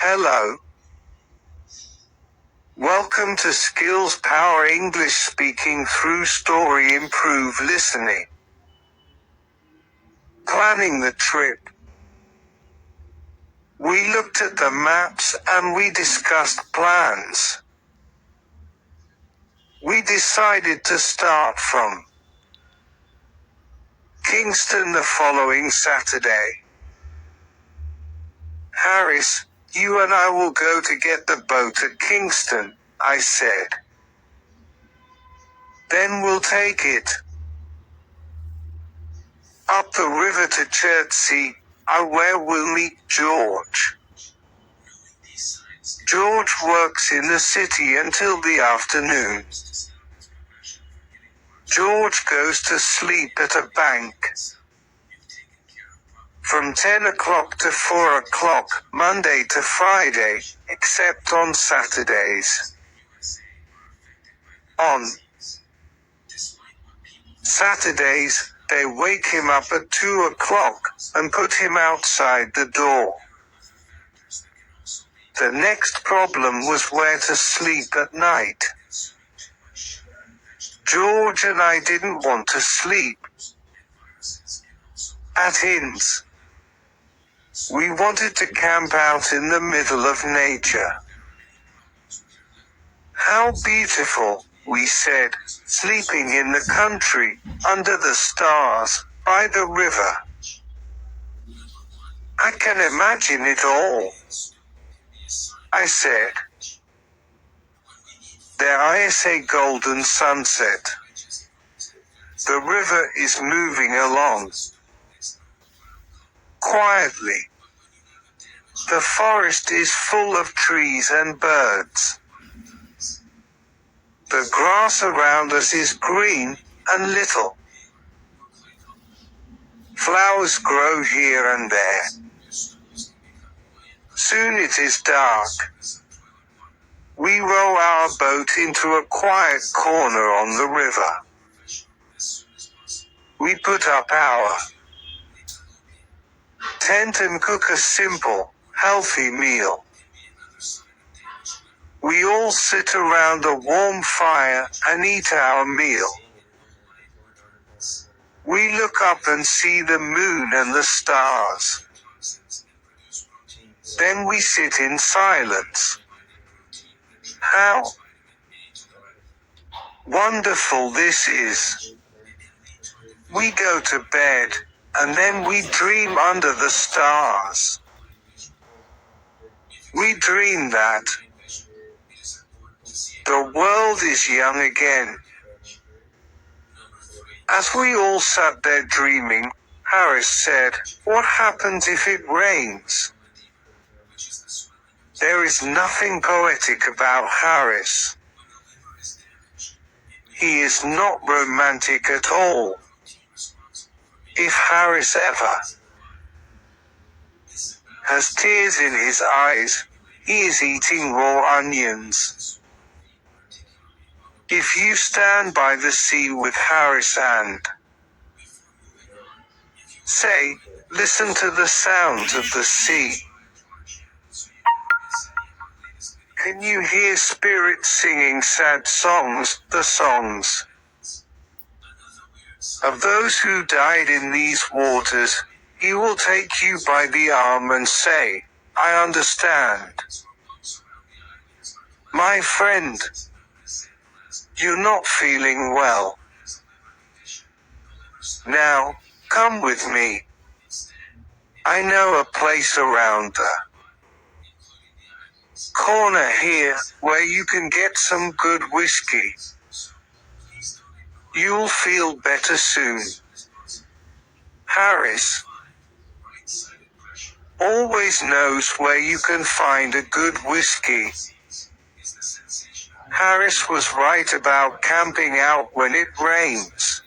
Hello. Welcome to Skills Power English Speaking Through Story Improve Listening. Planning the trip. We looked at the maps and we discussed plans. We decided to start from Kingston the following Saturday. Harris, you and I will go to get the boat at Kingston, I said. Then we'll take it up the river to Chertsey, where we'll meet George. George works in the city until the afternoon. George goes to sleep at a bank from 10 o'clock to 4 o'clock, Monday to Friday, except on Saturdays. On Saturdays, they wake him up at 2 o'clock and put him outside the door. The next problem was where to sleep at night. George and I didn't want to sleep at inns. We wanted to camp out in the middle of nature. How beautiful, we said, sleeping in the country, under the stars, by the river. I can imagine it all, I said. There is a golden sunset. The river is moving along quietly. The forest is full of trees and birds. The grass around us is green and little. Flowers grow here and there. Soon it is dark. We row our boat into a quiet corner on the river. We put up our tent and cook a simple, healthy meal. We all sit around a warm fire and eat our meal. We look up and see the moon and the stars. Then we sit in silence. How wonderful this is. We go to bed, and then we dream under the stars. We dream that the world is young again. As we all sat there dreaming, Harris said, "What happens if it rains?" There is nothing poetic about Harris. He is not romantic at all. If Harris ever has tears in his eyes, he is eating raw onions. If you stand by the sea with Harris and say, listen to the sounds of the sea. Can you hear spirits singing sad songs, the songs of those who died in these waters? He will take you by the arm and say, I understand. My friend, you're not feeling well. Now, come with me. I know a place around the corner here, where you can get some good whiskey. You'll feel better soon. Harris always knows where you can find a good whiskey. Harris was right about camping out when it rains.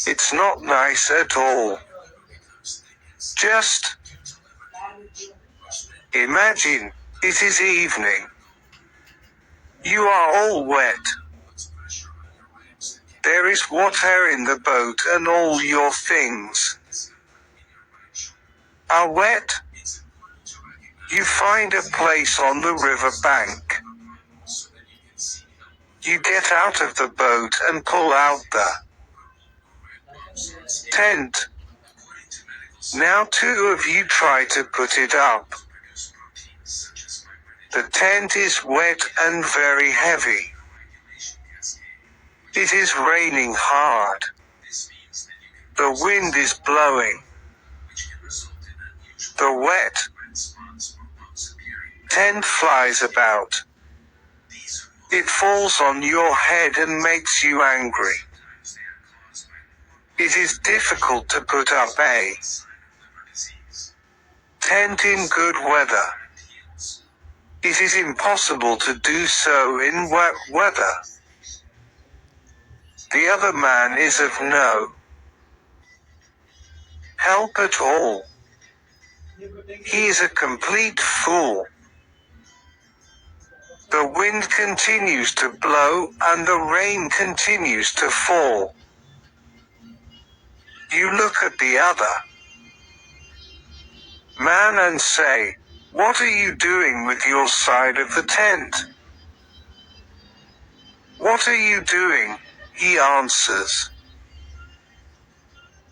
It's not nice at all. Just imagine, it is evening. You are all wet. There is water in the boat and all your things are wet. You find a place on the river bank. You get out of the boat and pull out the tent. Now two of you try to put it up. The tent is wet and very heavy. It is raining hard. The wind is blowing. The wet tent flies about. It falls on your head and makes you angry. It is difficult to put up a tent in good weather. It is impossible to do so in wet weather. The other man is of no help at all. He is a complete fool. The wind continues to blow and the rain continues to fall. You look at the other man and say, "What are you doing with your side of the tent?" "What are you doing?" he answers.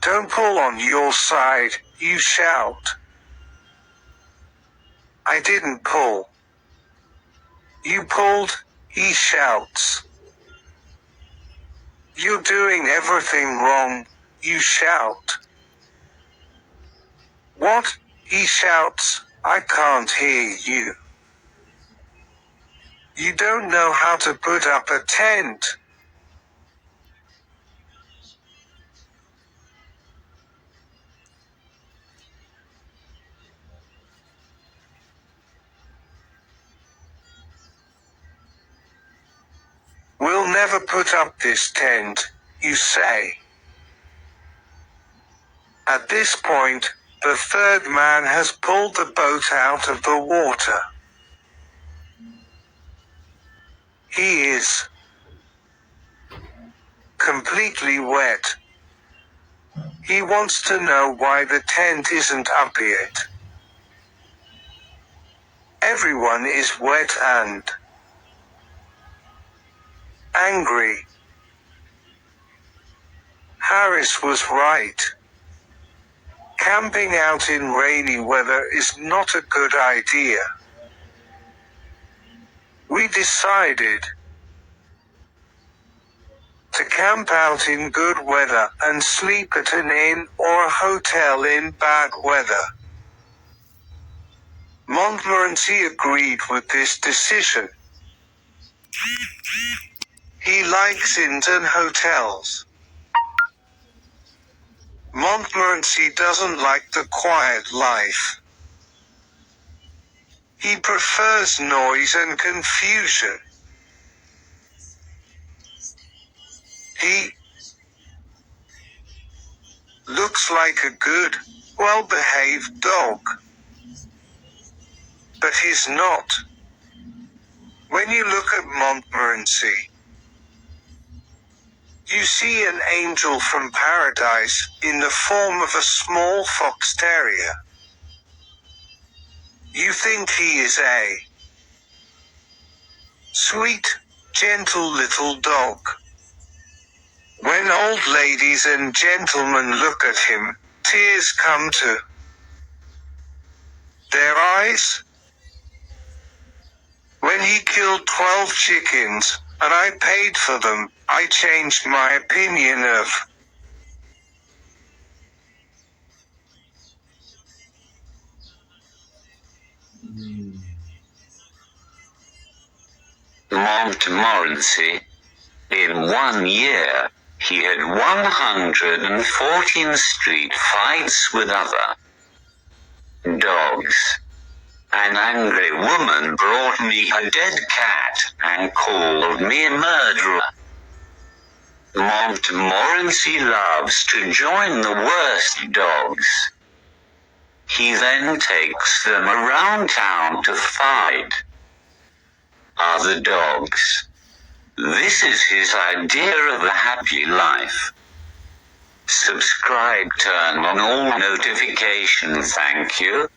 "Don't pull on your side," you shout. "I didn't pull." "You pulled," he shouts. "You're doing everything wrong," you shout. "What?" he shouts, "I can't hear you. You don't know how to put up a tent." "We'll never put up this tent," you say. At this point, the third man has pulled the boat out of the water. He is completely wet. He wants to know why the tent isn't up yet. Everyone is wet and angry. Harris was right. Camping out in rainy weather is not a good idea. We decided to camp out in good weather and sleep at an inn or a hotel in bad weather. Montmorency agreed with this decision. He likes inns and hotels. Montmorency doesn't like the quiet life. He prefers noise and confusion. He looks like a good, well-behaved dog. But he's not. When you look at Montmorency, you see an angel from paradise, in the form of a small fox terrier. You think he is a sweet, gentle little dog. When old ladies and gentlemen look at him, tears come to their eyes. When he killed 12 chickens, and I paid for them, I changed my opinion of Montmorency. In 1 year, he had 114 street fights with other dogs. An angry woman brought me a dead cat and called me a murderer. Montmorency loves to join the worst dogs. He then takes them around town to fight other dogs. This is his idea of a happy life. Subscribe, turn on all notifications. Thank you.